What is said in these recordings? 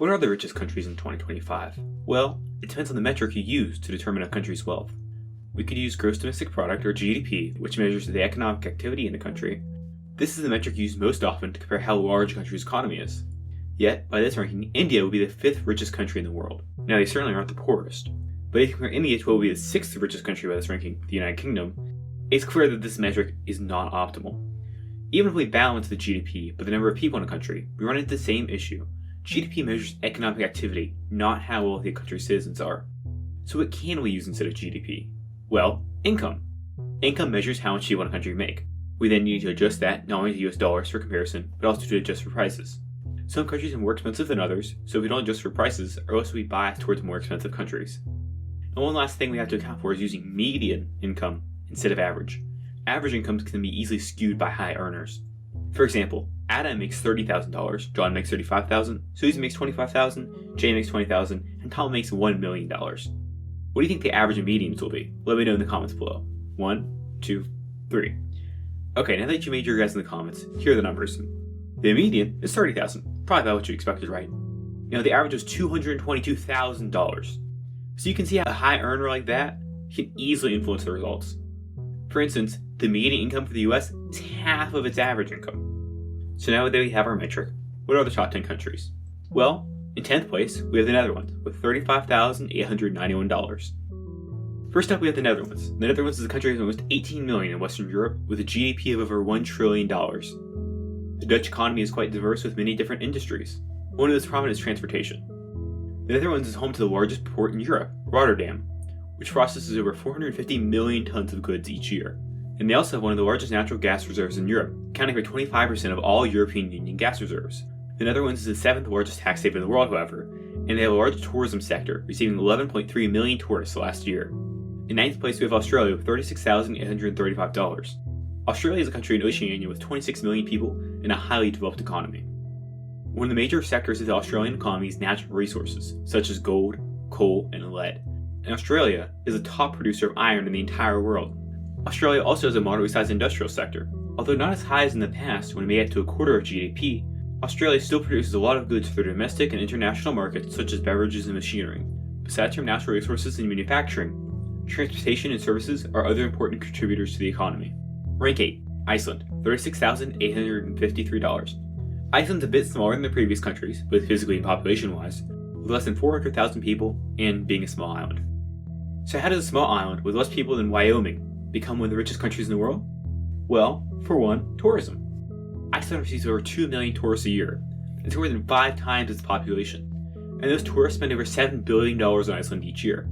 What are the richest countries in 2025? Well, it depends on the metric you use to determine a country's wealth. We could use gross domestic product, or GDP, which measures the economic activity in the country. This is the metric used most often to compare how large a country's economy is. Yet, by this ranking, India would be the 5th richest country in the world. Now, they certainly aren't the poorest. But if you compare India to what would be the 6th richest country by this ranking, the United Kingdom, it's clear that this metric is not optimal. Even if we balance the GDP by the number of people in a country, we run into the same issue. GDP measures economic activity, not how wealthy a country's citizens are. So what can we use instead of GDP? Well, income. Income measures how much people in a country make. We then need to adjust that not only to US dollars for comparison, but also to adjust for prices. Some countries are more expensive than others, so if we don't adjust for prices, or else we bias towards more expensive countries. And one last thing we have to account for is using median income instead of average. Average incomes can be easily skewed by high earners. For example, Adam makes $30,000, John makes $35,000, Susie makes $25,000, Jay makes $20,000, and Tom makes $1 million. What do you think the average and medians will be? Let me know in the comments below. 1, 2, 3. Okay, now that you made your guess in the comments, here are the numbers. The median is $30,000, probably about what you expected, right? Now the average was $222,000. So you can see how a high earner like that can easily influence the results. For instance, the median income for the US is half of its average income. So now that we have our metric, what are the top 10 countries? Well, in 10th place, we have the Netherlands with $35,891. First up, we have the Netherlands. The Netherlands is a country of almost 18 million in Western Europe with a GDP of over $1 trillion. The Dutch economy is quite diverse with many different industries. One of those prominent is transportation. The Netherlands is home to the largest port in Europe, Rotterdam, which processes over 450 million tons of goods each year. And they also have one of the largest natural gas reserves in Europe, accounting for 25% of all European Union gas reserves. The Netherlands is the 7th largest tax haven in the world, however, and they have a large tourism sector, receiving 11.3 million tourists last year. In 9th place, we have Australia with $36,835. Australia is a country in Oceania with 26 million people and a highly developed economy. One of the major sectors of the Australian economy is natural resources, such as gold, coal, and lead. And Australia is the top producer of iron in the entire world. Australia also has a moderately sized industrial sector. Although not as high as in the past when it made up to a quarter of GDP, Australia still produces a lot of goods for their domestic and international markets such as beverages and machinery. Besides from natural resources and manufacturing, transportation and services are other important contributors to the economy. Rank 8. Iceland, $36,853. Iceland's a bit smaller than the previous countries, both physically and population-wise, with less than 400,000 people and being a small island. So how does a small island with less people than Wyoming become one of the richest countries in the world? Well, for one, tourism. Iceland receives over 2 million tourists a year. It's more than 5 times its population. And those tourists spend over $7 billion on Iceland each year.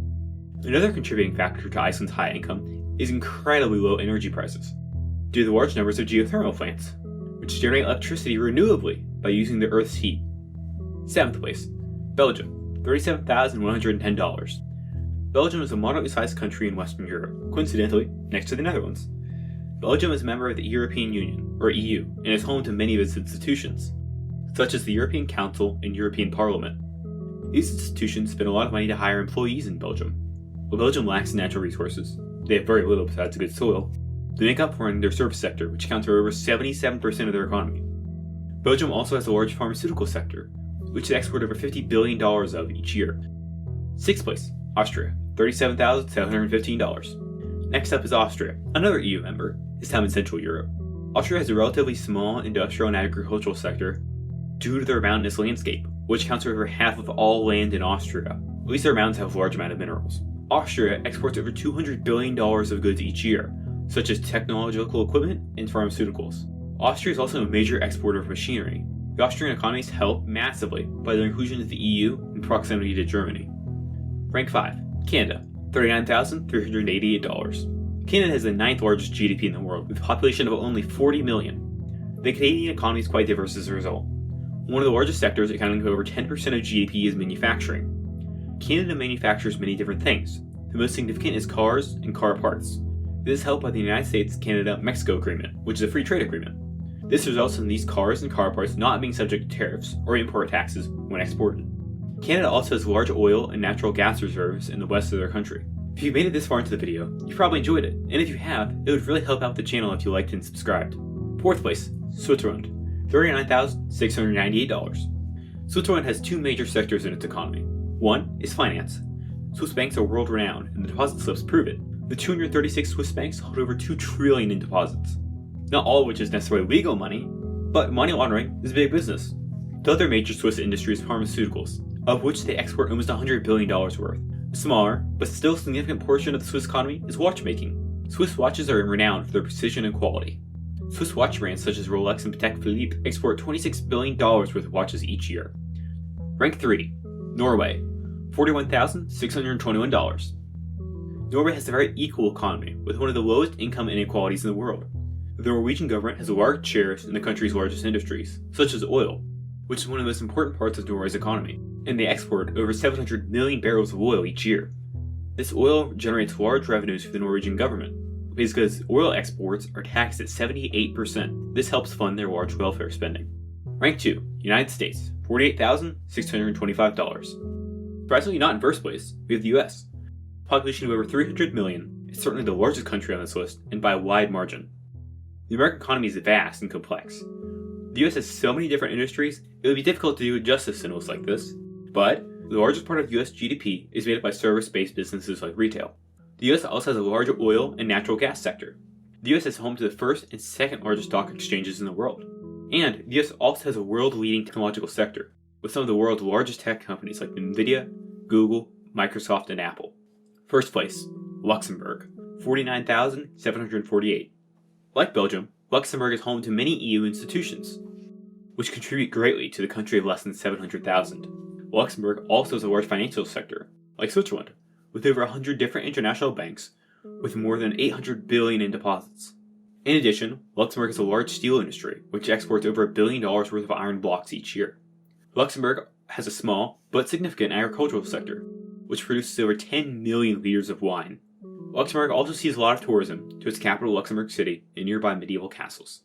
Another contributing factor to Iceland's high income is incredibly low energy prices, due to the large numbers of geothermal plants, which generate electricity renewably by using the Earth's heat. 7th place, Belgium, $37,110. Belgium is a moderately sized country in Western Europe, coincidentally next to the Netherlands. Belgium is a member of the European Union, or EU, and is home to many of its institutions, such as the European Council and European Parliament. These institutions spend a lot of money to hire employees in Belgium. While Belgium lacks natural resources, they have very little besides a good soil, they make up for in their service sector, which accounts for over 77% of their economy. Belgium also has a large pharmaceutical sector, which they export over $50 billion of each year. 6th place, Austria, $37,715. Next up is Austria, another EU member, this time in Central Europe. Austria has a relatively small industrial and agricultural sector due to their mountainous landscape, which accounts for over half of all land in Austria. At least their mountains have a large amount of minerals. Austria exports over $200 billion of goods each year, such as technological equipment and pharmaceuticals. Austria is also a major exporter of machinery. The Austrian economy is helped massively by their inclusion into the EU and proximity to Germany. Rank 5. Canada, $39,388. Canada has the 9th largest GDP in the world, with a population of only 40 million. The Canadian economy is quite diverse as a result. One of the largest sectors, accounting for over 10% of GDP, is manufacturing. Canada manufactures many different things. The most significant is cars and car parts. This is helped by the United States-Canada-Mexico Agreement, which is a free trade agreement. This results in these cars and car parts not being subject to tariffs or import taxes when exported. Canada also has large oil and natural gas reserves in the west of their country. If you made it this far into the video, you probably enjoyed it, and if you have, it would really help out the channel if you liked and subscribed. 4th place, Switzerland, $39,698. Switzerland has two major sectors in its economy. One is finance. Swiss banks are world-renowned, and the deposit slips prove it. The 236 Swiss banks hold over $2 trillion in deposits. Not all of which is necessarily legal money, but money laundering is a big business. The other major Swiss industry is pharmaceuticals, of which they export almost $100 billion worth. A smaller, but still significant portion of the Swiss economy is watchmaking. Swiss watches are renowned for their precision and quality. Swiss watch brands such as Rolex and Patek Philippe export $26 billion worth of watches each year. Rank 3. Norway. $41,621. Norway has a very equal economy, with one of the lowest income inequalities in the world. The Norwegian government has large shares in the country's largest industries, such as oil, which is one of the most important parts of Norway's economy, and they export over 700 million barrels of oil each year. This oil generates large revenues for the Norwegian government, because oil exports are taxed at 78%. This helps fund their large welfare spending. Rank 2. United States. $48,625. Surprisingly not in first place, we have the US. Population of over 300 million, it's certainly the largest country on this list, and by a wide margin. The American economy is vast and complex. The US has so many different industries, it would be difficult to do justice in a list like this. But the largest part of US GDP is made up by service-based businesses like retail. The US also has a large oil and natural gas sector. The US is home to the first and second largest stock exchanges in the world. And the US also has a world-leading technological sector, with some of the world's largest tech companies like Nvidia, Google, Microsoft, and Apple. First place, Luxembourg, 49,748. Like Belgium, Luxembourg is home to many EU institutions, which contribute greatly to the country of less than 700,000. Luxembourg also has a large financial sector, like Switzerland, with over 100 different international banks, with more than 800 billion in deposits. In addition, Luxembourg has a large steel industry, which exports over $1 billion worth of iron blocks each year. Luxembourg has a small, but significant agricultural sector, which produces over 10 million liters of wine. Luxembourg also sees a lot of tourism to its capital Luxembourg City and nearby medieval castles.